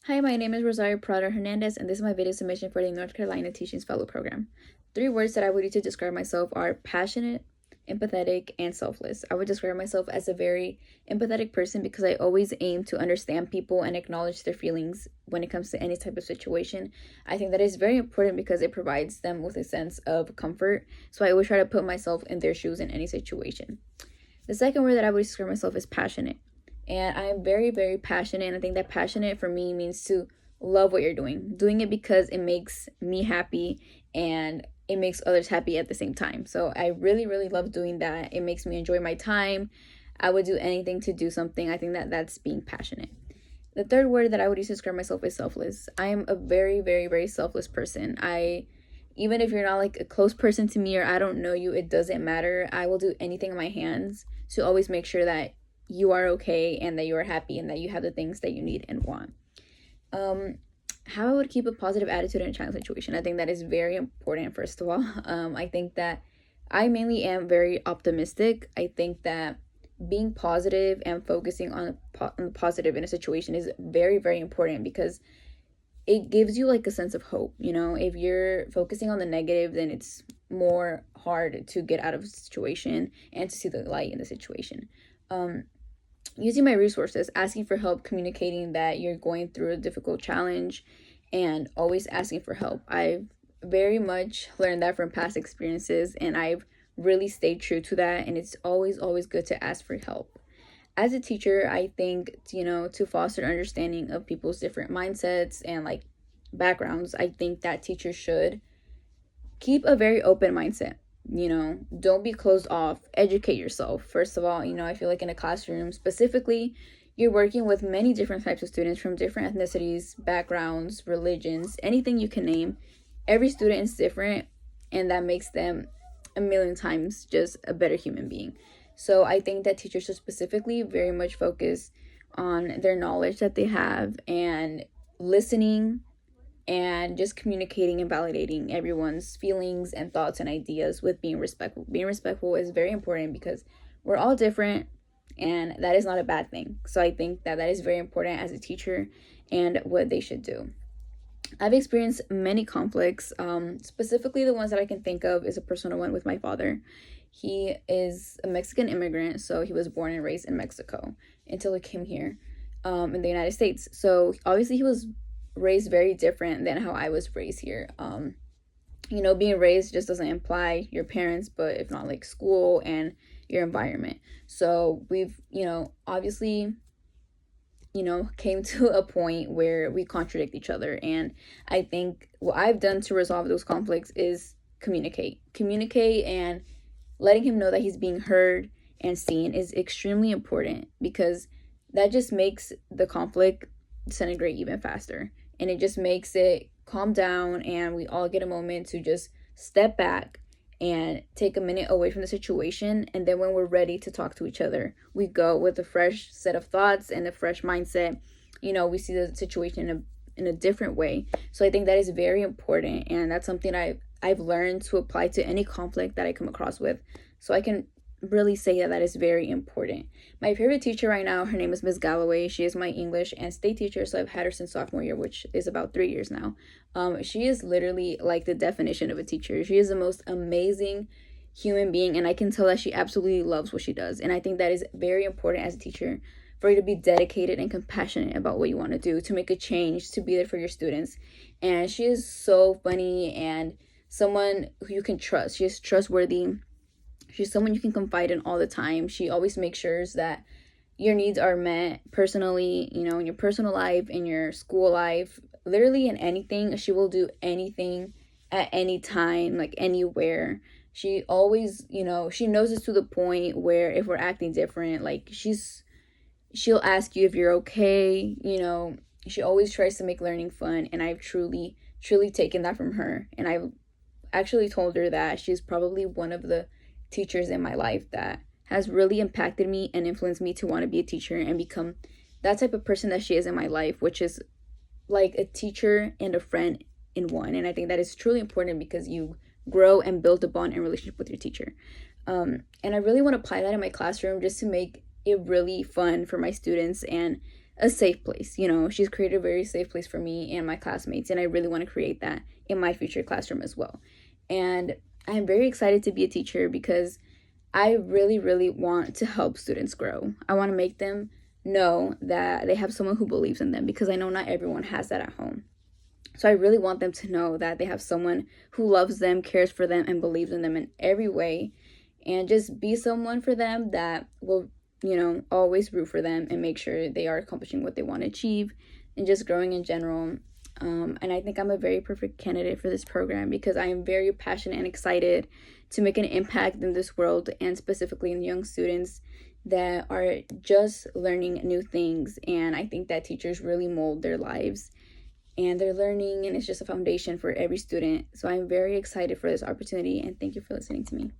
Hi, my name is Rosario-Hernandez, and this is my video submission for the North Carolina Teaching Fellow Program. Three words that I would use to describe myself are passionate, empathetic, and selfless. I would describe myself as a very empathetic person because I always aim to understand people and acknowledge their feelings when it comes to any type of situation. I think that is very important because it provides them with a sense of comfort. So I always try to put myself in their shoes in any situation. The second word that I would describe myself is passionate. And I'm very, very passionate. And I think that passionate for me means to love what you're doing it because it makes me happy and it makes others happy at the same time. So I really, really love doing that. It makes me enjoy my time. I would do anything to do something. I think that that's being passionate. The third word that I would use to describe myself is selfless. I am a very, very, very selfless person. Even if you're not like a close person to me or I don't know you, it doesn't matter. I will do anything in my hands to always make sure that you are okay and that you are happy and that you have the things that you need and want. How I would keep a positive attitude in a challenging situation. I think that is very important, first of all. I think that I mainly am very optimistic. I think that being positive and focusing on the positive in a situation is very, very important because it gives you like a sense of hope. If you're focusing on the negative, then it's more hard to get out of a situation and to see the light in the situation. Using my resources, asking for help, communicating that you're going through a difficult challenge, and always asking for help. I've very much learned that from past experiences, and I've really stayed true to that. And it's always, always good to ask for help. As a teacher, I think, to foster understanding of people's different mindsets and like backgrounds, I think that teachers should keep a very open mindset. Don't be closed off. Educate yourself. First of all, I feel like in a classroom specifically, you're working with many different types of students from different ethnicities, backgrounds, religions, anything you can name. Every student is different, and that makes them a million times just a better human being. So I think that teachers should specifically very much focus on their knowledge that they have and listening and just communicating and validating everyone's feelings and thoughts and ideas with being respectful. Being respectful is very important because we're all different and that is not a bad thing. So I think that that is very important as a teacher and what they should do. I've experienced many conflicts. Specifically, the ones that I can think of is a personal one with my father. He is a Mexican immigrant, so he was born and raised in Mexico until he came here in the United States. So obviously he was raised very different than how I was raised here. Being raised just doesn't imply your parents, but if not like school and your environment. So we've, obviously, came to a point where we contradict each other. And I think what I've done to resolve those conflicts is communicate and letting him know that he's being heard and seen is extremely important because that just makes the conflict disintegrate even faster. And it just makes it calm down and we all get a moment to just step back and take a minute away from the situation. And then when we're ready to talk to each other, we go with a fresh set of thoughts and a fresh mindset. We see the situation in a different way. So I think that is very important. And that's something I've learned to apply to any conflict that I come across with. So I can really say that is very important. My favorite teacher right now, her name is Miss Galloway. She is my English and state teacher, so I've had her since sophomore year, which is about 3 years now. She is literally like the definition of a teacher. She is the most amazing human being, and I can tell that she absolutely loves what she does. And I think that is very important as a teacher, for you to be dedicated and compassionate about what you want to do, to make a change, to be there for your students. And she is so funny and someone who you can trust. She is trustworthy. She's someone you can confide in all the time. She always makes sure that your needs are met personally, in your personal life, in your school life, literally in anything. She will do anything at any time, like anywhere. She always, she knows us to the point where if we're acting different, like she'll ask you if you're okay. She always tries to make learning fun. And I've truly, truly taken that from her. And I've actually told her that she's probably one of the teachers in my life that has really impacted me and influenced me to want to be a teacher and become that type of person that she is in my life, which is like a teacher and a friend in one. And I think that is truly important because you grow and build a bond and relationship with your teacher. And I really want to apply that in my classroom just to make it really fun for my students and a safe place. You know, she's created a very safe place for me and my classmates, and I really want to create that in my future classroom as well. And I'm very excited to be a teacher because I really, really want to help students grow. I want to make them know that they have someone who believes in them, because I know not everyone has that at home. So I really want them to know that they have someone who loves them, cares for them, and believes in them in every way, and just be someone for them that will, always root for them and make sure they are accomplishing what they want to achieve and just growing in general. And I think I'm a very perfect candidate for this program because I am very passionate and excited to make an impact in this world, and specifically in young students that are just learning new things. And I think that teachers really mold their lives and their learning, and it's just a foundation for every student. So I'm very excited for this opportunity, and thank you for listening to me.